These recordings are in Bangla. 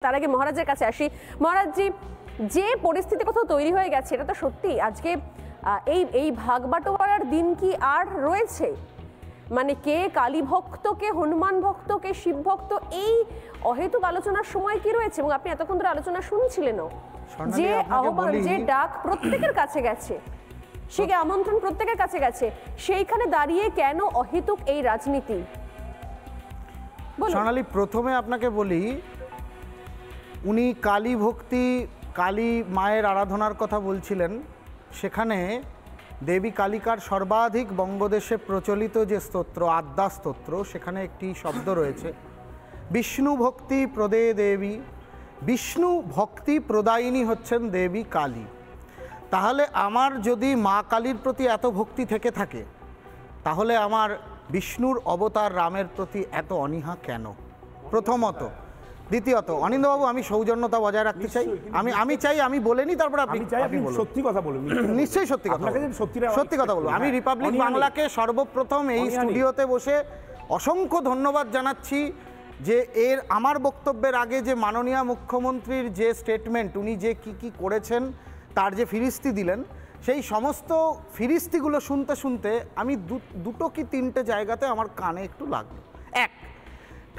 তার আগে মহারাজের কাছে আসি। মহারাজজি, যে পরিস্থিতি কোথাও তৈরি হয়ে গেছে এটা তো সত্যি। আজকে এই ভাগ বাটোয়ারার দিন কি আর রয়েছে? মানে কে কালী ভক্ত, কে হনুমান ভক্ত, কে শিব ভক্ত, এই অহেতুক আলোচনার সময় কি রয়েছে? এবং আপনি এতক্ষণ ধরে আলোচনা শুনছিলেনও, যে আহ্বান, যে ডাক প্রত্যেকের কাছে গেছে, সে আমন্ত্রণ প্রত্যেকের কাছে গেছে, সেইখানে দাঁড়িয়ে কেন অহেতুক এই রাজনীতি? সোনালী, প্রথমে আপনাকে বলি, উনি কালী ভক্তি, কালী মায়ের আরাধনার কথা বলছিলেন। সেখানে দেবী কালিকার সর্বাধিক বঙ্গদেশে প্রচলিত যে স্তোত্র, আদ্যা স্তোত্র, সেখানে একটি শব্দ রয়েছে, বিষ্ণু ভক্তি প্রদে দেবী। বিষ্ণু ভক্তি প্রদায়িনী হচ্ছেন দেবী কালী। তাহলে আমার যদি মা কালীর প্রতি এত ভক্তি থেকে থাকে, তাহলে আমার বিষ্ণুর অবতার রামের প্রতি এত অনীহা কেন? প্রথমত। দ্বিতীয়ত, অনিন্দবাবু, আমি সৌজন্যতা বজায় রাখতে চাই। আমি চাই, আমি বলিনি, তারপর আপনি সত্যি কথা বলুন। নিশ্চয়ই সত্যি কথা, সত্যি কথা বলবো। আমি রিপাবলিক বাংলাকে সর্বপ্রথম এই স্টুডিওতে বসে অসংখ্য ধন্যবাদ জানাচ্ছি যে আমার বক্তব্যের আগে যে মাননীয় মুখ্যমন্ত্রীর যে স্টেটমেন্ট, উনি যে কি করেছেন তার যে ফিরিস্তি দিলেন, সেই সমস্ত ফিরিস্তিগুলো শুনতে শুনতে আমি দুটো কি তিনটে জায়গাতে আমার কানে একটু লাগলো। এক,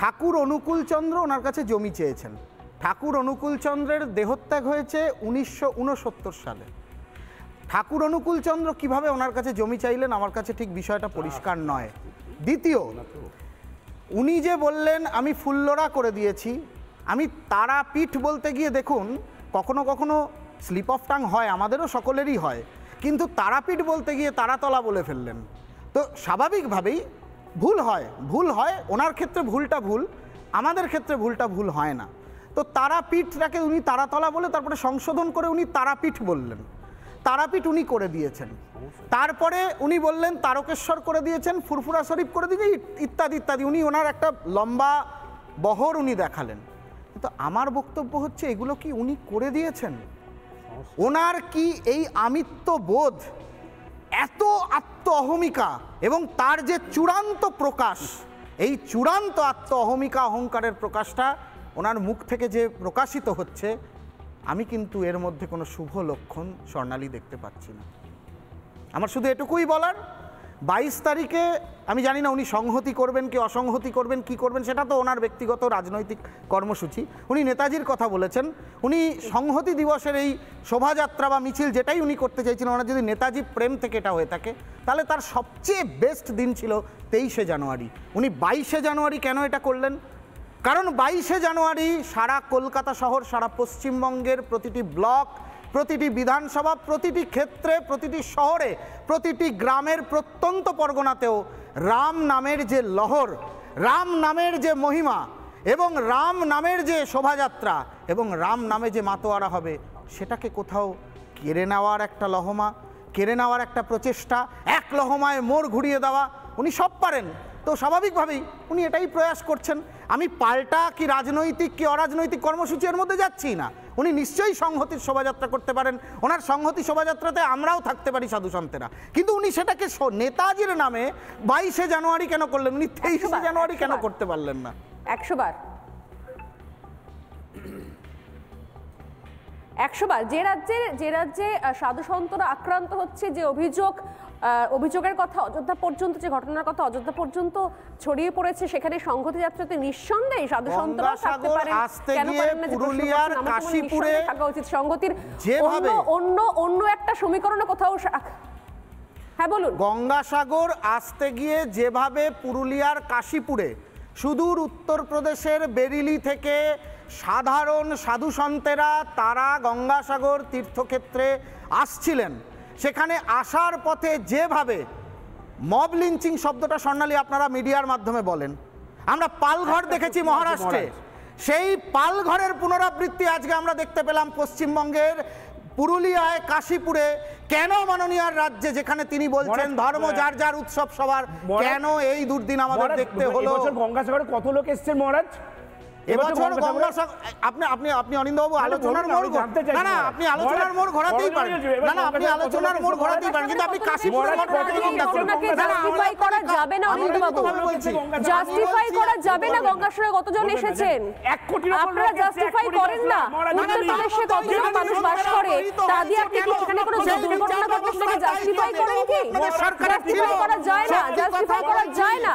ঠাকুর অনুকূলচন্দ্র ওনার কাছে জমি চেয়েছেন। ঠাকুর অনুকূলচন্দ্রের দেহত্যাগ হয়েছে 1969 সালে। ঠাকুর অনুকূলচন্দ্র কিভাবে ওনার কাছে জমি চাইলেন আমার কাছে ঠিক বিষয়টা পরিষ্কার নয়। দ্বিতীয়, উনি যে বললেন আমি ফুল্লরা করে দিয়েছি, আমি তারাপীঠ বলতে গিয়ে দেখুন কখনো কখনো স্লিপ অফ টাং হয়, আমাদেরও সকলেরই হয়, কিন্তু তারাপীঠ বলতে গিয়ে তারাতলা বলে ফেললেন। তো স্বাভাবিকভাবেই ভুল হয়। ওনার ক্ষেত্রে ভুলটা ভুল, আমাদের ক্ষেত্রে ভুলটা ভুল হয় না। তো তারাপীঠটাকে উনি তারাতলা বলে তারপরে সংশোধন করে উনি তারাপীঠ বললেন। তারাপীঠ উনি করে দিয়েছেন। তারপরে উনি বললেন তারকেশ্বর করে দিয়েছেন, ফুরফুরা শরীফ করে দিয়েছেন, ইত্যাদি ইত্যাদি। উনি ওনার একটা লম্বা বহর উনি দেখালেন। কিন্তু আমার বক্তব্য হচ্ছে, এগুলো কি উনি করে দিয়েছেন? ওনার কি এই আমিত্ব বোধ, এত আত্ম অহমিকা, এবং তার যে চূড়ান্ত প্রকাশ, এই চূড়ান্ত আত্ম অহমিকা অহংকারের প্রকাশটা ওনার মুখ থেকে যে প্রকাশিত হচ্ছে, আমি কিন্তু এর মধ্যে কোনো শুভ লক্ষণ স্বর্ণালী দেখতে পাচ্ছি না। আমার শুধু এটুকুই বলার, 22 তারিখে আমি জানি না উনি সংহতি করবেন কি অসংহতি করবেন, কি করবেন, সেটা তো ওনার ব্যক্তিগত রাজনৈতিক কর্মসূচি। উনি নেতাজির কথা বলেছেন, উনি সংহতি দিবসের এই শোভাযাত্রা বা মিছিল যেটাই উনি করতে চাইছিলেন, ওনার যদি নেতাজি প্রেম থেকে এটা হয়ে থাকে, তাহলে তার সবচেয়ে বেস্ট দিন ছিল 23শে জানুয়ারি। উনি 22শে জানুয়ারি কেন এটা করলেন? কারণ 22শে জানুয়ারি সারা কলকাতা শহর, সারা পশ্চিমবঙ্গের প্রতিটি ব্লক, প্রতিটি বিধানসভা, প্রতিটি ক্ষেত্রে, প্রতিটি শহরে, প্রতিটি গ্রামের প্রত্যন্ত পরগনাতেও রাম নামের যে লহর, রাম নামের যে মহিমা, এবং রাম নামের যে শোভাযাত্রা, এবং রাম নামে যে মাতোয়ারা হবে, সেটাকে কোথাও কেড়ে নেওয়ার একটা লহমা, কেড়ে নেওয়ার একটা প্রচেষ্টা, এক লহমায় মোড় ঘুরিয়ে দেওয়া, উনি সব পারেন। তো স্বাভাবিকভাবেই উনি এটাই প্রয়াস করছেন। আমি পাল্টা কি রাজনৈতিক কি অরাজনৈতিক কর্মসূচির মধ্যে যাচ্ছি না। উনি নিশ্চয়ই সংহতির শোভাযাত্রা করতে পারেন, ওনার সংহতি শোভাযাত্রাতে আমরাও থাকতে পারি সাধুসন্তেরা, কিন্তু উনি সেটাকে নেতাজির নামে 22শে জানুয়ারি কেন করলেন? উনি 23শে জানুয়ারি কেন করতে পারলেন না? 100 বার যে রাজ্যে সাধুসন্তরা আক্রান্ত হচ্ছে, যে অভিযোগের কথা অযোধ্যা পর্যন্ত, যে ঘটনার কথা অযোধ্যা পর্যন্ত ছড়িয়ে পড়েছে, সেখানে সংহতি যাত্রাতে নিঃসন্দেহে সাধুসন্তরা থাকতে পারেন। কেন পারেন না? পুরুলিয়ার কাশীপুরে থাকা উচিত সংহতির অন্য একটা সমীকরণে কোথাও। হ্যাঁ বলুন। গঙ্গাসাগর আসতে গিয়ে যেভাবে পুরুলিয়ার কাশীপুরে, সুদূর উত্তরপ্রদেশের বেরিলি থেকে সাধারণ সাধুসন্তেরা তারা গঙ্গাসাগর তীর্থক্ষেত্রে আসছিলেন, সেখানে আসার পথে যেভাবে মব লিঞ্চিং শব্দটা স্বর্ণালী আপনারা মিডিয়ার মাধ্যমে বলেন, আমরা পালঘর দেখেছি মহারাষ্ট্রে, সেই পালঘরের পুনরাবৃত্তি আজকে আমরা দেখতে পেলাম পশ্চিমবঙ্গের পুরুলিয়ায়, কাশীপুরে। কেন মাননীয় রাজ্যে, যেখানে তিনি বলছেন ধর্ম যার যার উৎসব সবার, কেন এই দুর্দিন আমাদের দেখতে হলো? গঙ্গাসাগরে কত লোক এসছেন মহারাজ? এবছর গঙ্গা আপনি অনিন্দবাবু আলোচনার মোড় না আপনি আলোচনার মোড় ঘোরাতেই পারেন, না আপনি আলোচনার মোড় ঘোরাতেই পারেন, কিন্তু আপনি কাশীপুরের ঘটনাকে জাস্টিফাই করা যাবে না অনিন্দবাবু, জাস্টিফাই করা যাবে না। গঙ্গাসাগরে কতজন এসেছেন আপনারা জাস্টিফাই করেন না। উত্তরপ্রদেশে কতজন মানুষ বাস করে, তা দিয়ে আপনি কি সেখানে কোনো দুর্ঘটনা ঘটলে সেটাকে জাস্টিফাই করেন কি? জাস্টিফাই করা যায় না, জাস্টিফাই করা যায় না।